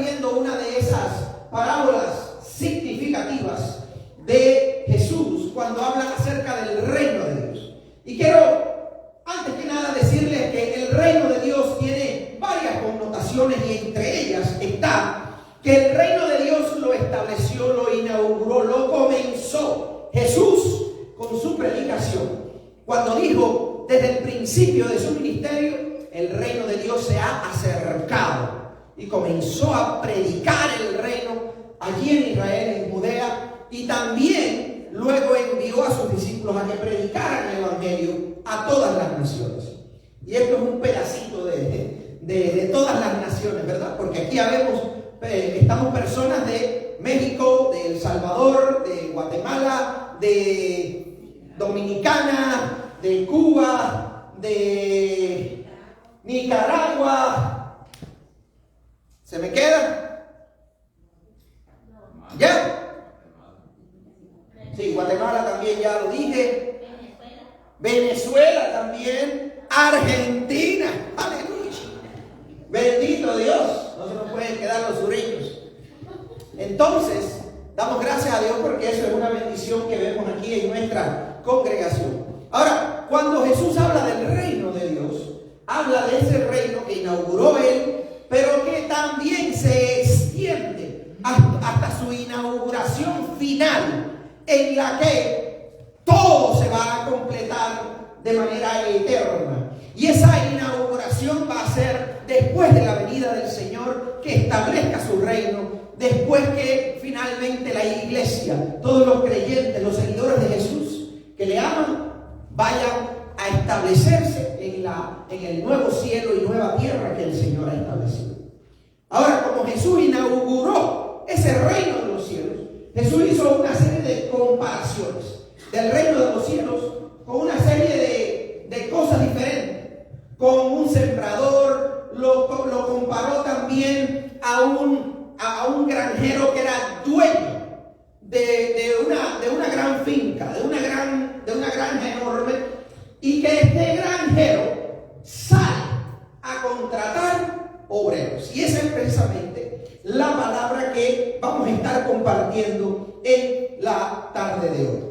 viendo una de esas parábolas significativas de Jesús cuando habla acerca del reino de Dios. Y quiero, antes que nada, decirles que el reino de Dios tiene varias connotaciones y entre ellas está que el reino de Dios lo estableció, lo inauguró, lo comenzó Jesús con su predicación. Cuando dijo desde el principio de su ministerio, el reino de Dios se ha acercado, y comenzó a predicar el reino allí en Israel, en Judea, y también luego envió a sus discípulos a que predicaran el evangelio a todas las naciones. Y esto es un pedacito de todas las naciones, ¿verdad? Porque aquí estamos personas de México, de El Salvador, de Guatemala, de Dominicana, de Cuba, de Nicaragua. ¿Se me queda? ¿Ya? Sí, Guatemala también ya lo dije. Venezuela también. Argentina. Aleluya. Bendito Dios. No se nos pueden quedar los sureños. Entonces, damos gracias a Dios porque eso es una bendición que vemos aquí en nuestra congregación. Ahora, cuando Jesús habla del reino de Dios, habla de ese reino que inauguró Él, pero que también se extiende hasta su inauguración final, en la que todo se va a completar de manera eterna. Y esa inauguración va a ser después de la venida del Señor, que establezca su reino, después que finalmente la iglesia, todos los creyentes, los seguidores de Jesús que le aman, vayan a establecerse en el nuevo cielo y nueva tierra que el Señor ha establecido. Ahora, como Jesús inauguró ese reino de los cielos, Jesús hizo una serie de comparaciones del reino de los cielos con una serie de cosas diferentes. Con un sembrador, lo comparó también a un granjero que era dueño de una gran finca, de una granja enorme, y que este granjero sale a contratar obreros. Y esa es precisamente la palabra que vamos a estar compartiendo en la tarde de hoy.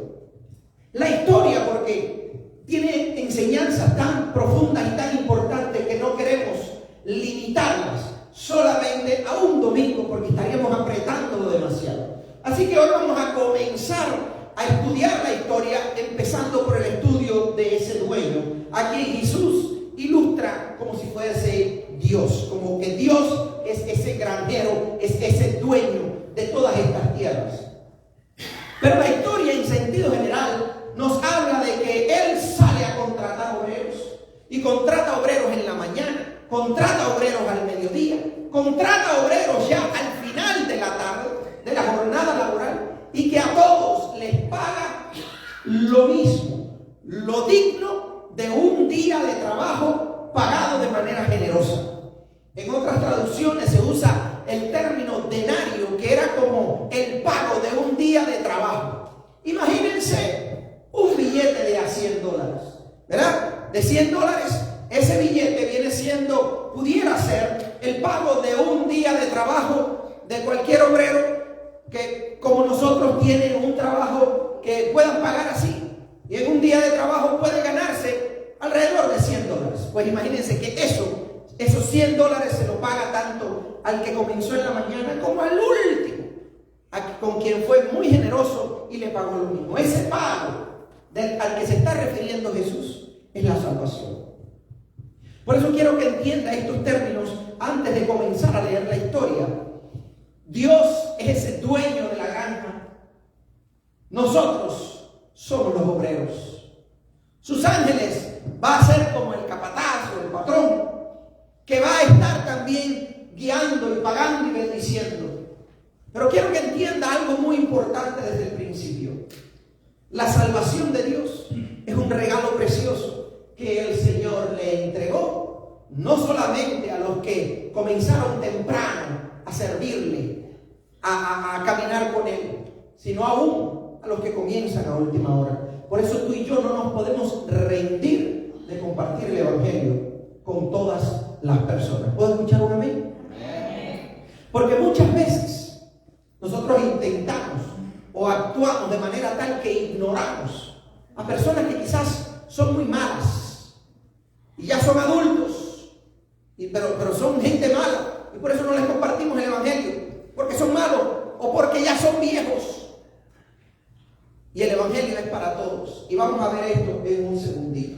La historia, porque tiene enseñanzas tan profundas y tan importantes que no queremos limitarlas solamente a un domingo, porque estaríamos apretándolo demasiado. Así que hoy vamos a comenzar a estudiar la historia, empezando por el estudio de ese dueño, a quien Jesús ilustra como si fuese Dios, como que Dios es ese granjero, es ese dueño de todas estas tierras. Pero la historia en sentido general nos habla de que Él sale a contratar obreros, y contrata obreros en la mañana, contrata obreros al mediodía, contrata obreros ya al final de la tarde, de la jornada laboral, y que a todos les paga lo mismo, lo digno de un día de trabajo pagado de manera generosa. En otras traducciones se usa el término denario, que era como el pago de un día de trabajo. Imagínense un billete de a $100, ¿verdad? De $100, ese billete viene siendo, pudiera ser el pago de un día de trabajo de cualquier obrero que, como nosotros, tienen un trabajo que puedan pagar así, y en un día de trabajo puede ganarse alrededor de $100. Pues imagínense que esos $100 se lo paga tanto al que comenzó en la mañana como al último, con quien fue muy generoso y le pagó lo mismo. Ese pago al que se está refiriendo Jesús es la salvación. Por eso quiero que entienda estos términos antes de comenzar a leer la historia. Dios es ese dueño de la granja. Nosotros somos los obreros. Sus ángeles va a ser como el capataz o el patrón, que va a estar también guiando y pagando y bendiciendo. Pero quiero que entienda algo muy importante desde el principio. La salvación de Dios es un regalo precioso que el Señor le entregó, no solamente a los que comenzaron temprano a servirle, a caminar con Él, sino aún a los que comienzan a última hora. Por eso tú y yo no nos podemos rendir de compartir el Evangelio con todas las personas. ¿Puedo escuchar un amén? Porque muchas veces nosotros intentamos o actuamos de manera tal que ignoramos a personas que quizás son muy malas y ya son adultos, pero son gente mala y por eso no les compartimos el evangelio, porque son malos o porque ya son viejos. Y el evangelio es para todos. Y vamos a ver esto en un segundito.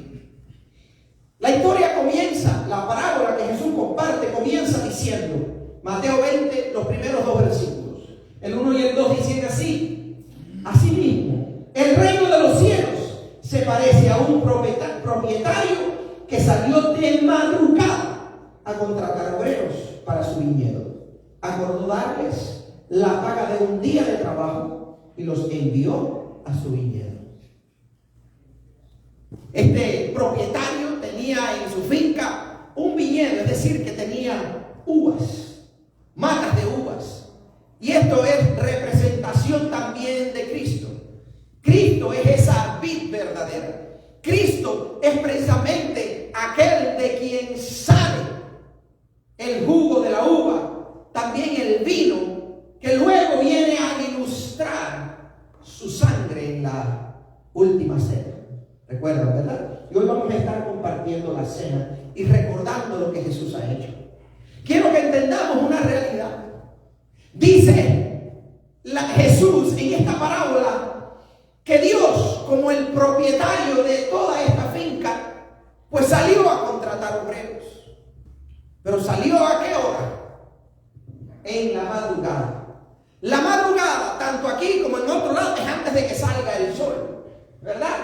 La historia comienza, la parábola que Jesús comparte comienza diciendo, Mateo 20, los primeros 2 versículos. El 1 y el 2 dicen así: asimismo, el reino de los cielos se parece a un propietario que salió de madrugada a contratar obreros para su viñedo. Acordó darles la paga de un día de trabajo y los envió a su viñedo. Este propietario tenía en su finca un viñedo, es decir, que tenía uvas, matas de uvas. Y esto es representación también de Cristo. Cristo es esa vid verdadera. Cristo es precisamente aquel de quien sale el jugo de la uva, también el vino, que luego viene a ilustrar su sangre en la última cena. ¿Recuerdan, verdad? Y hoy vamos a estar compartiendo la cena y recordando lo que Jesús ha hecho. Quiero que entendamos una realidad. Dice Jesús en esta parábola que Dios, como el propietario de toda esta finca, pues salió a contratar obreros. Pero ¿salió a qué hora? En la madrugada. La madrugada, tanto aquí como en otro lado, es antes de que salga el sol, ¿verdad?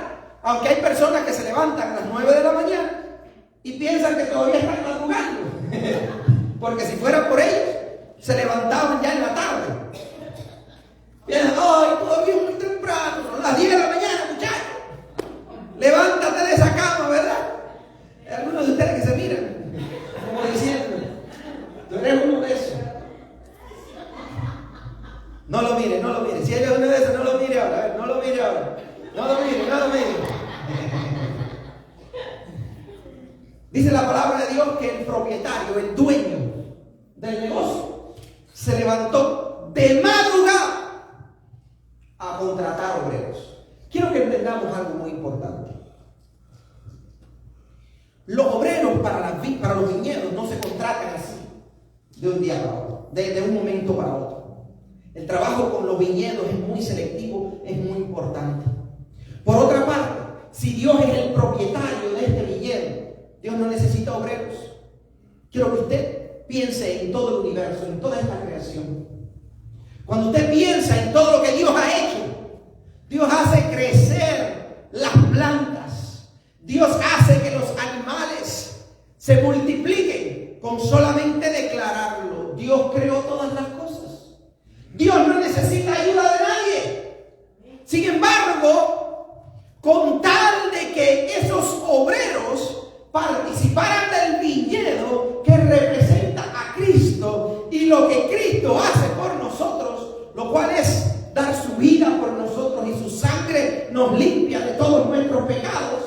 Aunque hay personas que se levantan a las 9 de la mañana y piensan que todavía están madrugando. Porque si fuera por ellos, se levantaban ya en la tarde. Piensan, ay, todavía es muy temprano, son las 10 de la mañana, muchachos. Levántate de esa cama, ¿verdad? Hay algunos de ustedes que se miran, como diciendo, tú eres uno de esos. No lo mire, no lo mire. Si eres uno de esos, no lo mire ahora. A ver, no lo mire ahora. No lo mire, no lo mire. Dice la palabra de Dios que el propietario, el dueño del negocio, se levantó de madrugada a contratar obreros. Quiero que entendamos algo muy importante. Los obreros para los viñedos no se contratan así, de un día para otro, de un momento para otro. El trabajo con los viñedos es muy selectivo, es muy importante. Por otra parte, si Dios es el propietario de este viñedo, Dios no necesita obreros. Quiero que usted piense en todo el universo, en toda esta creación. Cuando usted piensa en todo lo que Dios ha hecho, Dios hace crecer las plantas. Dios hace que los animales se multipliquen con solamente declararlo. Dios creó todas las cosas. Dios no necesita ayuda de nadie. Sin embargo, con tal de que esos obreros participaran del viñedo que representa a Cristo y lo que Cristo hace por nosotros, lo cual es dar su vida por nosotros y su sangre nos limpia de todos nuestros pecados,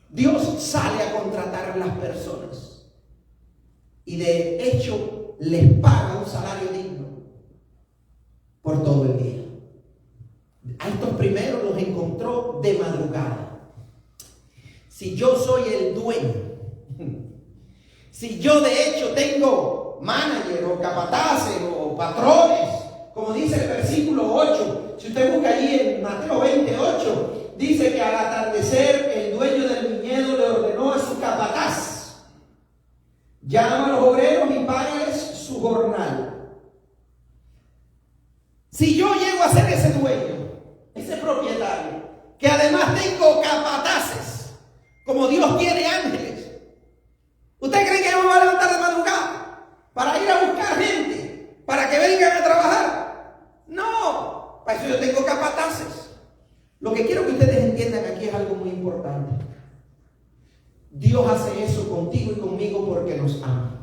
Dios sale a contratar a las personas y de hecho les paga un salario digno por todo el día. A estos primeros los encontró de madrugada. Si yo soy el dueño, si yo de hecho tengo manager o capataces o patrones, como dice el versículo 8, si usted busca allí en Mateo 28, dice que al atardecer el dueño del viñedo le ordenó a su capataz: llama a los obreros y págales su jornal. Si yo llego a ser ese dueño, ese propietario, que además tengo capataces, como Dios tiene ángeles, ¿usted cree que yo me voy a levantar de madrugada para ir a buscar gente, para que vengan a trabajar? No, para eso yo tengo capataces. Lo que quiero que ustedes entiendan aquí es algo muy importante. Dios hace eso contigo y conmigo porque nos ama.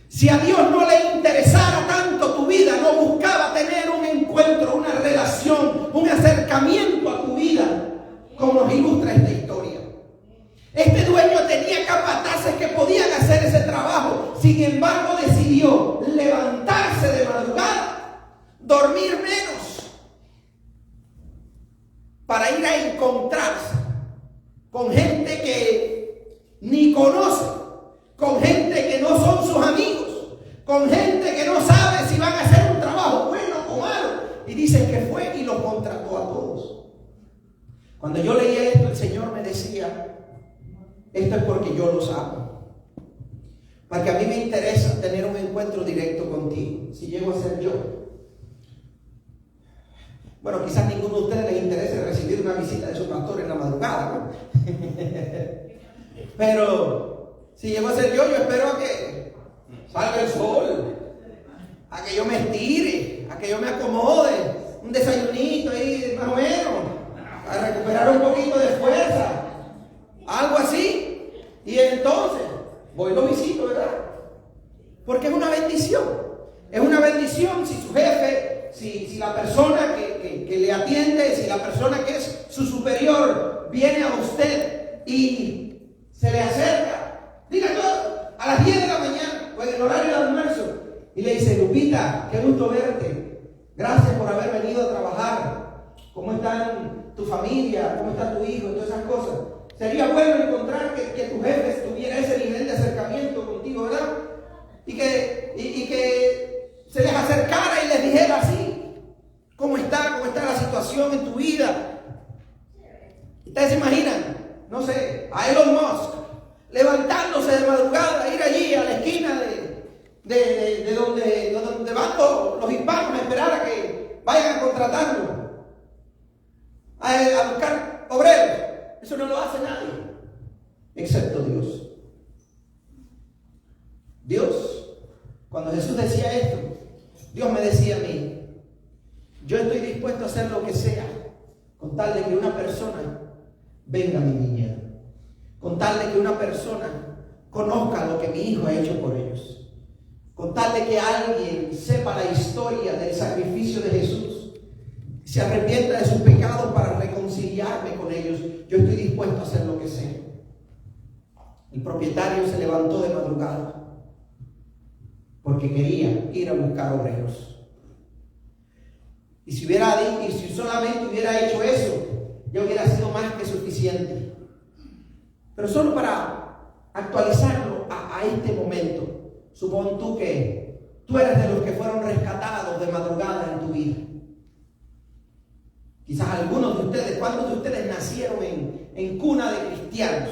Si a Dios no le interesara tanto tu vida, no buscaba tener un encuentro, una relación, un acercamiento a tu vida, como nos ilustra esta historia. Este dueño tenía capataces que podían hacer ese trabajo sin embargo, decidió levantarse de madrugada, dormir menos, para ir a encontrarse con gente que ni conoce, con gente que no son sus amigos, con gente que no sabe si van a hacer un trabajo bueno o malo. Y dice que fue y los contrató a todos. Cuando yo leía esto, el Señor me decía, esto es porque yo los amo. Porque a mí me interesa tener un encuentro directo contigo, si llego a ser yo. Bueno, quizás ninguno de ustedes les interese recibir una visita de su pastor en la madrugada, ¿no? Pero si llego a ser yo, yo espero a que salga el sol, a que yo me estire, a que yo me acomode, un desayunito ahí más o menos, a recuperar un poquito de fuerza, algo así, y entonces voy y lo visito, ¿verdad? Porque es una bendición. Es una bendición si su jefe, si la persona que le atiende, si la persona que es su superior viene a usted y se le acerca, diga yo, a las 10 de la mañana, o en el horario de almuerzo, y le dice, Lupita, qué gusto verte, gracias por haber venido a trabajar, ¿cómo están tu familia? ¿Cómo está tu hijo? Y todas esas cosas. Sería bueno encontrar que tu jefe tuviera ese nivel de acercamiento contigo, ¿verdad? Y que se les acercara y les dijera así, ¿cómo está la situación en tu vida? Ustedes se imaginan, no sé, a Elon Musk levantándose de madrugada, ir allí a la esquina de donde van los hispanos a esperar a que vayan a contratarlo, a buscar obreros. Eso no lo hace nadie, excepto Dios. Dios, cuando Jesús decía esto, Dios me decía a mí, yo estoy dispuesto a hacer lo que sea, con tal de que una persona venga a mi viñedo, con tal de que una persona conozca lo que mi hijo ha hecho por ellos, con tal de que alguien sepa la historia del sacrificio de Jesús, se arrepienta de sus pecados para reconciliarme con ellos. Yo estoy dispuesto a hacer lo que sea. El propietario se levantó de madrugada porque quería ir a buscar obreros. Y si solamente hubiera hecho eso, ya hubiera sido más que suficiente. Pero solo para actualizarlo a este momento, supón tú que tú eres de los que fueron rescatados de madrugada en tu vida. Quizás algunos de ustedes, ¿cuántos de ustedes nacieron en cuna de cristianos?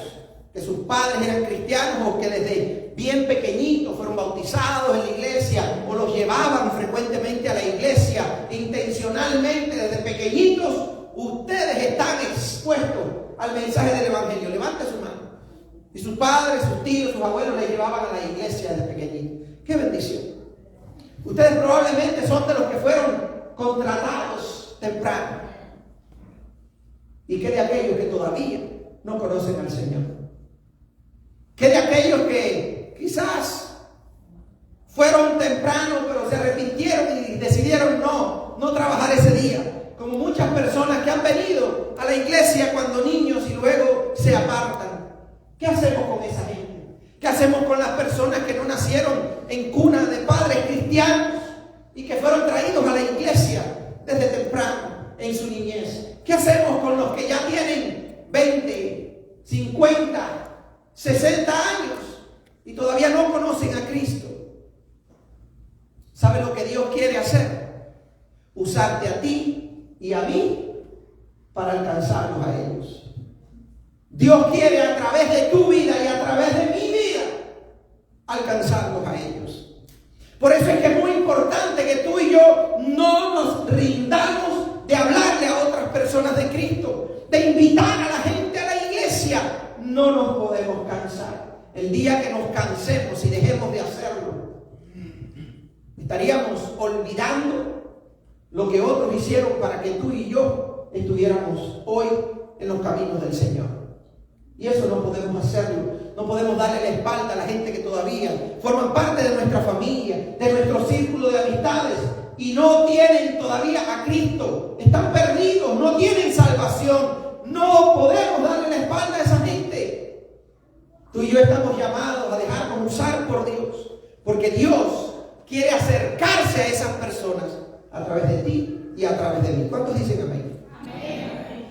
Que sus padres eran cristianos o que desde bien pequeñitos fueron bautizados en la iglesia o los llevaban frecuentemente a la iglesia intencionalmente desde pequeñitos. Ustedes están expuestos al mensaje del evangelio. Levante su mano. Y sus padres, sus tíos, sus abuelos les llevaban a la iglesia desde pequeñitos. ¡Qué bendición! Ustedes probablemente son de los que fueron contratados temprano. ¿Y qué de aquellos que todavía no conocen al Señor? ¿Qué de aquellos que quizás fueron temprano pero se arrepintieron y decidieron no trabajar ese día? Como muchas personas que han venido a la iglesia cuando niños y luego se apartan. ¿Qué hacemos con esa gente? ¿Qué hacemos con las personas que no nacieron en cuna de padres cristianos y que fueron traídos a la iglesia desde temprano en su niñez? ¿Qué hacemos con los que ya tienen 20, 50, 60 años y todavía no conocen a Cristo? ¿Sabe lo que Dios quiere hacer? Usarte a ti y a mí para alcanzarlos a ellos. Dios quiere a través de tu vida y a través de mi vida alcanzarlos a ellos. Por eso es que es muy importante que tú y yo no nos rindamos de hablarle a otras personas de Cristo, de invitar a la gente a la iglesia. No nos podemos cansar. El día que nos cansemos y dejemos de hacerlo, estaríamos olvidando lo que otros hicieron para que tú y yo estuviéramos hoy en los caminos del Señor. Y eso no podemos hacerlo. No podemos darle la espalda a la gente que todavía forman parte de nuestra familia, de nuestro círculo de amistades y no tienen todavía a Cristo. Están perdidos, no tienen salvación. No podemos darle la espalda a esa gente. Tú y yo estamos llamados a dejarnos usar por Dios. Porque Dios quiere acercarse a esas personas a través de ti y a través de mí. ¿Cuántos dicen amén? Amén.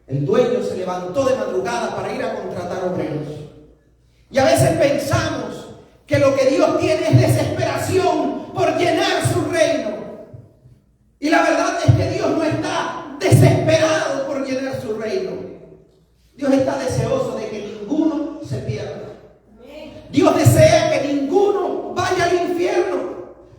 El dueño se levantó de madrugada para ir a contratar obreros. Y a veces pensamos que lo que Dios tiene es desesperación por llenar su reino. Y la verdad es que Dios no está desesperado por llenar su reino. Dios está deseoso de que ninguno se pierda. Dios desea que ninguno vaya al infierno.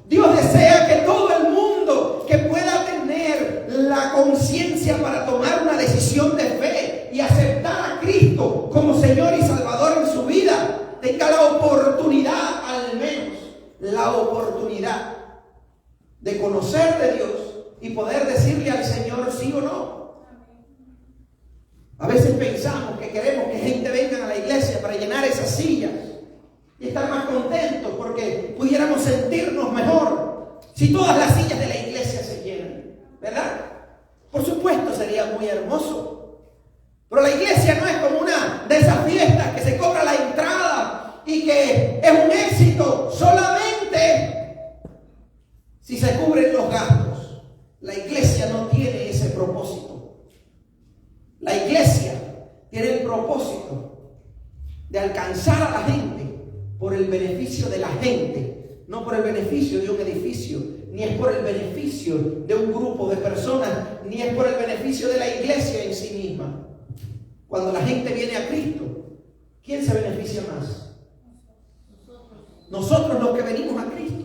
Dios desea que todo el mundo que pueda tener la conciencia para tomar una decisión de fe y aceptar a Cristo como Señor y Salvador en su vida, tenga la oportunidad, al menos la oportunidad de conocer de Dios y poder decirle al Señor sí o no. A veces pensamos que queremos que gente venga a la iglesia para llenar esas sillas y estar más contentos porque pudiéramos sentirnos mejor si todas las sillas de la iglesia se llenan, ¿verdad? Por supuesto sería muy hermoso, pero la iglesia no es como una de esas fiestas que se cobra la entrada y que es un éxito solamente si se cubren los gastos. La iglesia no tiene ese propósito. La iglesia tiene el propósito de alcanzar a la gente por el beneficio de la gente, no por el beneficio de un edificio, ni es por el beneficio de un grupo de personas, ni es por el beneficio de la iglesia en sí misma. Cuando la gente viene a Cristo, ¿quién se beneficia más? Nosotros los que venimos a Cristo.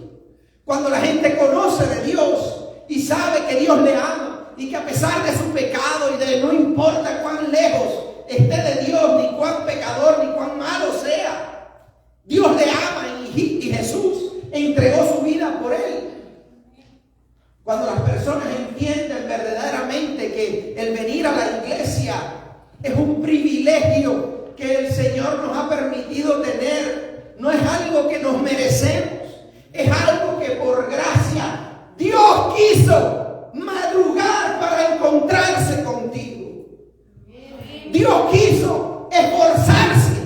Cuando la gente conoce de Dios y sabe que Dios le ama y que a pesar de su pecado y de no importa cuán lejos esté de Dios, ni cuán pecador, ni cuán malo sea, Dios le ama y Jesús entregó su vida por él. Cuando las personas entienden verdaderamente que el venir a la iglesia es un privilegio que el Señor nos ha permitido tener, no es algo que nos merecemos, es algo que por gracia Dios quiso madrugar para encontrarse contigo. Dios quiso esforzarse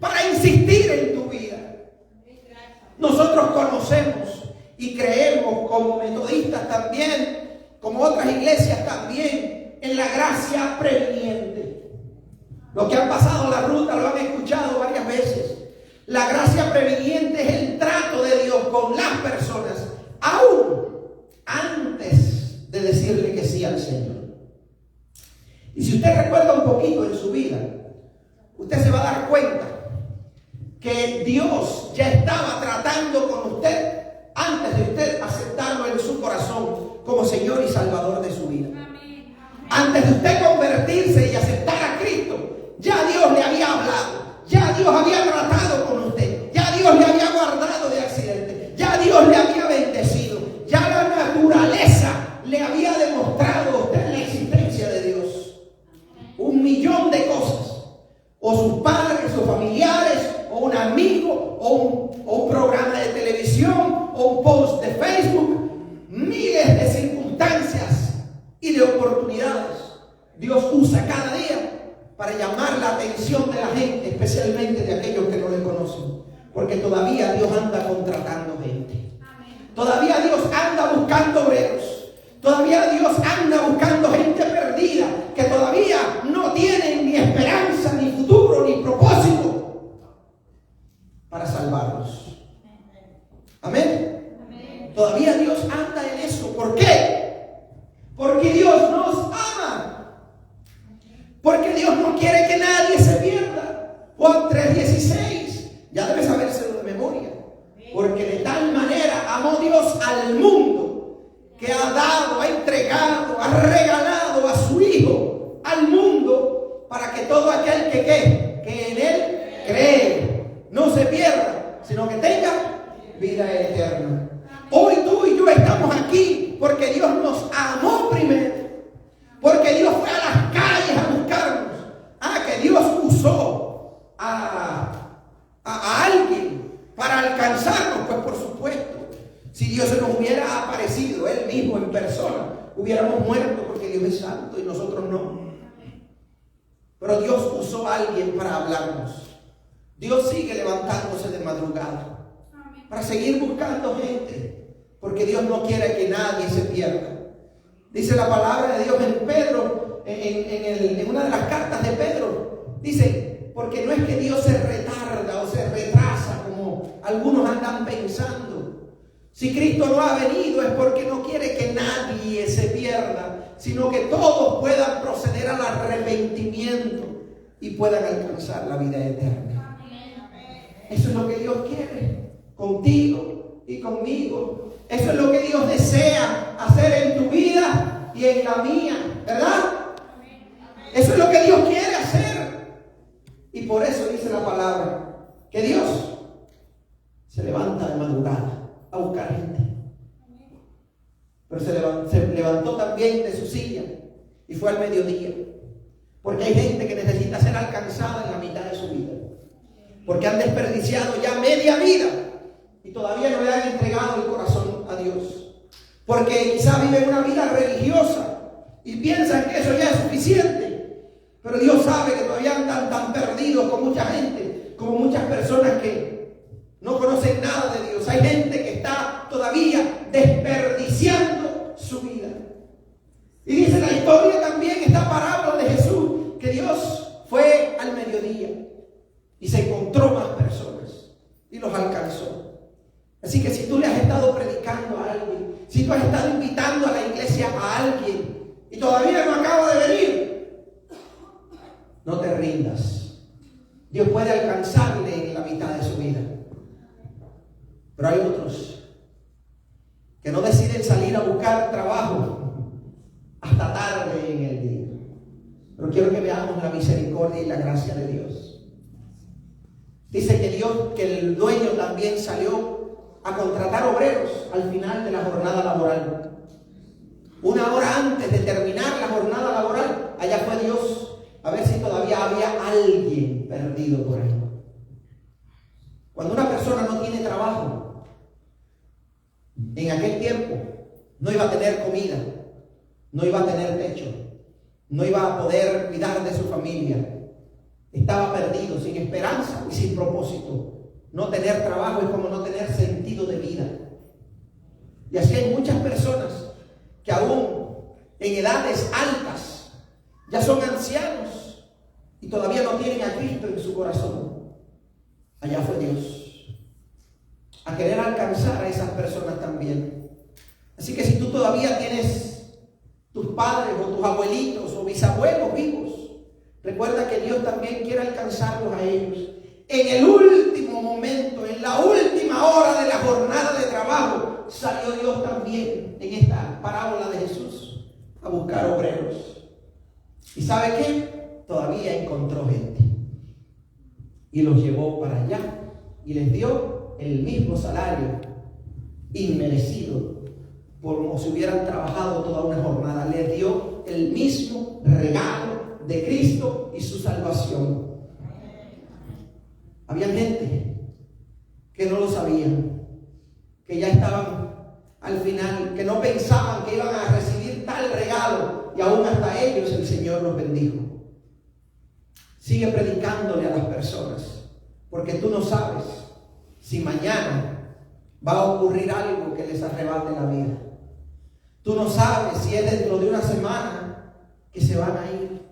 para insistir en tu vida. Nosotros conocemos y creemos como metodistas también, como otras iglesias también, en la gracia previniente. Los que han pasado la ruta lo han escuchado varias veces. La gracia previniente es el trato de Dios con las personas, aún antes de decirle que sí al Señor. Y si usted recuerda un poquito en su vida, usted se va a dar cuenta que Dios ya estaba tratando con usted antes de usted aceptarlo en su corazón como Señor y Salvador de su vida. Antes de usted convertirse y aceptar a Cristo, ya Dios le había hablado, ya Dios había tratado con usted, ya Dios le había guardado de accidentes, ya Dios le había bendecido, ya la naturaleza le había demostrado a usted la existencia de Dios. 1,000,000 de cosas, o sus padres, sus familiares, o un amigo, o un programa de televisión, o un post de Facebook, miles de circunstancias y de oportunidades. Dios usa cada día para llamar la atención de la gente, especialmente de aquellos que no le conocen, porque todavía Dios anda contratando gente. Todavía Dios anda buscando obreros. Todavía Dios anda buscando gente perdida que todavía no tienen ni esperanza, ni futuro, ni propósito para salvarlos. Amén. Amén. Todavía Dios anda en eso. ¿Por qué? Porque Dios nos ama. Porque Dios no quiere que nadie se pierda. Juan 3:16. Ya debes sabérselo de memoria. Porque de tal manera amó Dios al mundo que ha dado, ha entregado, ha regalado a su Hijo al mundo para que todo aquel que en Él cree no se pierda, sino que tenga vida eterna. Hoy tú y yo estamos aquí porque Dios nos amó primero, porque Dios fue a las calles a buscarnos. Que Dios usó a alguien para alcanzarnos, pues por supuesto. Si Dios se nos hubiera aparecido Él mismo en persona, hubiéramos muerto porque Dios es santo y nosotros no. Pero Dios usó a alguien para hablarnos. Dios sigue levantándose de madrugada. para seguir buscando gente, porque Dios no quiere que nadie se pierda. Dice la palabra de Dios en Pedro, en una de las cartas de Pedro, dice, porque no es que Dios se retarda o se retrasa como algunos andan pensando. Si Cristo no ha venido es porque no quiere que nadie se pierda, sino que todos puedan proceder al arrepentimiento y puedan alcanzar la vida eterna. Eso es lo que Dios quiere contigo y conmigo. Eso es lo que Dios desea hacer en tu vida y en la mía, ¿verdad? Eso es lo que Dios quiere hacer. Y por eso dice la palabra que Dios se levanta de madrugada a buscar gente. Pero se levantó también de su silla y fue al mediodía. Porque hay gente que necesita ser alcanzada en la mitad de su vida. Porque han desperdiciado ya media vida y todavía no le han entregado el corazón a Dios. Porque quizá viven una vida religiosa y piensan que eso ya es suficiente. Pero Dios sabe que todavía andan tan perdidos con mucha gente, como muchas personas que no conocen nada de Dios. Hay gente que está todavía desperdiciando su vida. Y dice la historia también, esta parábola de Jesús, que Dios fue al mediodía y se encontró más personas y los alcanzó. Así que si tú le has estado predicando a alguien, si tú has estado invitando a la iglesia a alguien y todavía no acaba de venir, no te rindas. Dios puede alcanzarle en la mitad de su vida. Pero hay otros que no deciden salir a buscar trabajo hasta tarde en el día. Pero quiero que veamos la misericordia y la gracia de Dios. Dice que el dueño también salió a contratar obreros al final de la jornada laboral. Una hora antes de terminar la jornada laboral, allá fue Dios a ver si todavía había alguien perdido por ahí. Cuando una persona no tiene trabajo, en aquel tiempo no iba a tener comida, no iba a tener techo, no iba a poder cuidar de su familia. Estaba perdido, sin esperanza y sin propósito. No tener trabajo es como no tener sentido de vida. Y así hay muchas personas que aún en edades altas ya son ancianos y todavía no tienen a Cristo en su corazón. Allá fue Dios a querer alcanzar a esas personas también. Así que si tú todavía tienes tus padres o tus abuelitos o bisabuelos vivos, recuerda que Dios también quiere alcanzarlos a ellos. En el último momento, en la última hora de la jornada de trabajo, salió Dios también en esta parábola de Jesús a buscar obreros. ¿Y sabe qué? Todavía encontró gente. Y los llevó para allá y les dio el mismo salario inmerecido, como si hubieran trabajado toda una jornada. Les dio el mismo regalo de Cristo y su salvación. Había gente que no lo sabían, que ya estaban al final, que no pensaban que iban a recibir tal regalo y aún hasta ellos el Señor los bendijo. Sigue predicándole a las personas, porque tú no sabes si mañana va a ocurrir algo que les arrebate la vida. Tú no sabes si es dentro de una semana que se van a ir.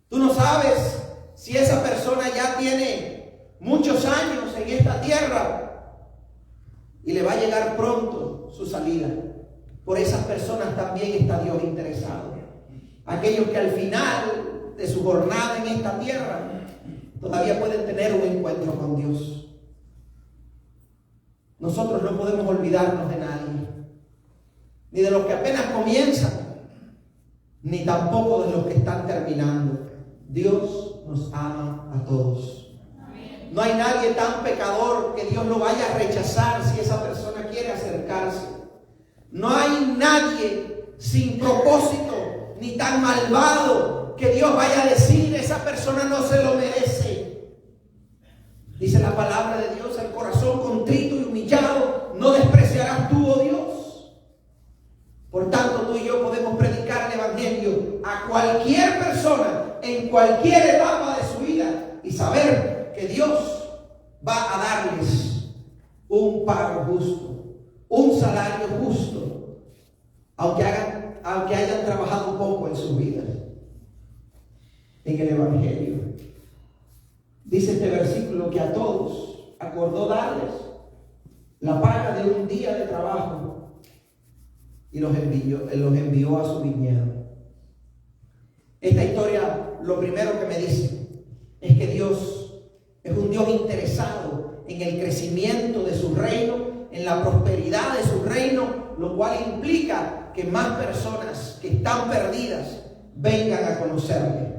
Tú no sabes si esa persona ya tiene muchos años en esta tierra y le va a llegar pronto su salida. Por esas personas también está Dios interesado. Aquellos que al final de su jornada en esta tierra todavía pueden tener un encuentro con Dios. Nosotros no podemos olvidarnos de nadie, ni de los que apenas comienzan, ni tampoco de los que están terminando. Dios nos ama a todos. No hay nadie tan pecador que Dios lo vaya a rechazar si esa persona quiere acercarse. No hay nadie sin propósito ni tan malvado que Dios vaya a decir, esa persona no se lo merece. Dice la palabra de Dios, el corazón contrito y humillado no despreciarás tú, oh Dios. Por tanto, tú y yo podemos predicar el evangelio a cualquier persona en cualquier etapa de su vida y saber que Dios va a darles un un pago justo, un salario justo, aunque hayan trabajado poco en sus vidas. En el Evangelio dice este versículo que a todos acordó darles la paga de un día de trabajo y los envió a su viñedo. Esta historia, lo primero que me dice es que Dios es un Dios interesado en el crecimiento de su reino, en la prosperidad de su reino, lo cual implica que más personas que están perdidas vengan a conocerle.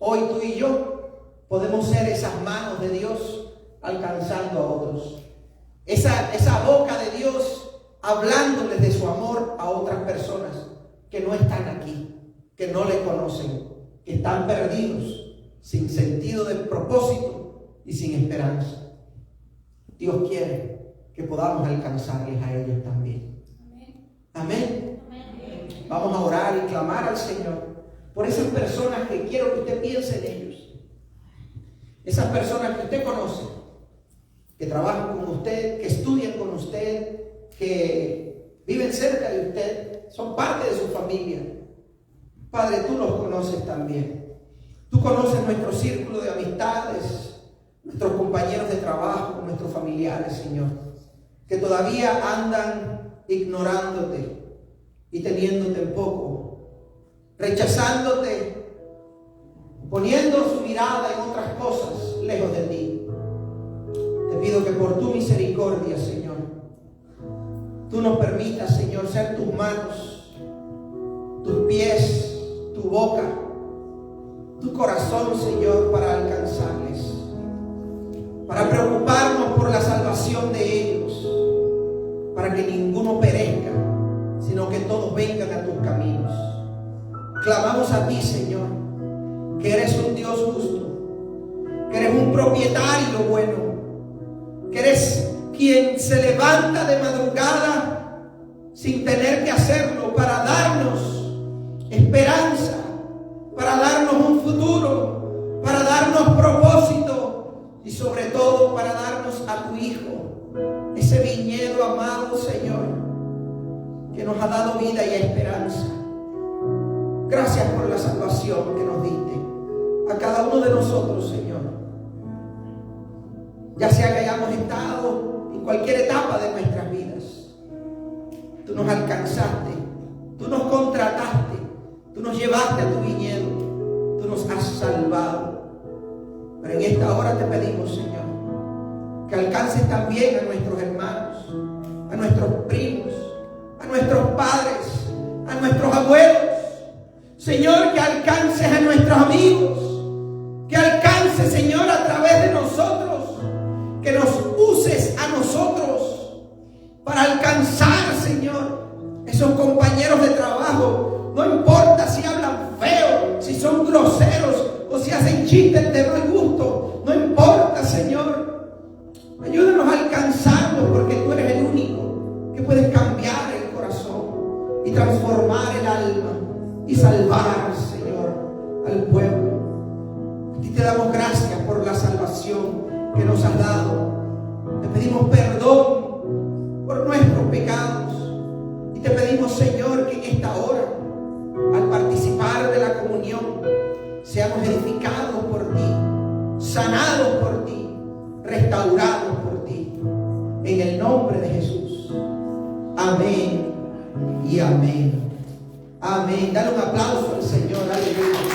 Hoy tú y yo podemos ser esas manos de Dios alcanzando a otros. Esa boca de Dios hablándoles de su amor a otras personas que no están aquí, que no le conocen, que están perdidos, sin sentido de propósito y sin esperanza. Dios quiere que podamos alcanzarles a ellos también. Amén. Amén. Vamos a orar y clamar al Señor por esas personas que quiero que usted piense en ellos. Esas personas que usted conoce, que trabajan con usted, que estudian con usted, que viven cerca de usted, son parte de su familia. Padre, tú los conoces también. Tú conoces nuestro círculo de amistades, nuestros compañeros de trabajo, nuestros familiares, Señor, que todavía andan ignorándote y teniéndote en poco, rechazándote, poniendo su mirada en otras cosas lejos de ti. Te pido que por tu misericordia, Señor, tú nos permitas, Señor, ser tus manos, tus pies, tu boca, tu corazón, Señor, para alcanzarles, para preocuparnos por la salvación de ellos, para que ninguno perezca, sino que todos vengan a tus caminos. Clamamos a ti, Señor, que eres un Dios justo, que eres un propietario bueno, que eres quien se levanta de madrugada sin tener que hacerlo para darnos esperanza, para darnos un futuro, para darnos propósito y sobre todo para darnos a tu Hijo, ese viñedo amado, Señor, que nos ha dado vida y esperanza. Gracias por la salvación que nos diste a cada uno de nosotros, Señor. Ya sea que hayamos estado en cualquier etapa de nuestras vidas, tú nos alcanzaste, tú nos contrataste, tú nos llevaste a tu viñedo, tú nos has salvado. Pero en esta hora te pedimos, Señor, que alcances también a nuestros hermanos, a nuestros primos, a nuestros padres, a nuestros abuelos. Señor, que alcances a nuestros amigos, que alcances, Señor, a través de nosotros, que nos uses a nosotros para alcanzar, Señor, esos compañeros de trabajo. No importa si hablan feo, si son groseros o si hacen chistes de mal gusto, no importa, Señor. Ayúdanos a alcanzarlos, porque tú eres el único que puedes cambiar el corazón y transformar el alma y salvar, Señor, al pueblo. A ti te damos gracias por la salvación que nos has dado. Te pedimos perdón por nuestros pecados y te pedimos, Señor, que en esta hora, al participar de la comunión, seamos edificados por ti, sanados por ti, restaurados por ti, en el nombre de Jesús. Amén y amén. Amén. Dale un aplauso al Señor. Aleluya.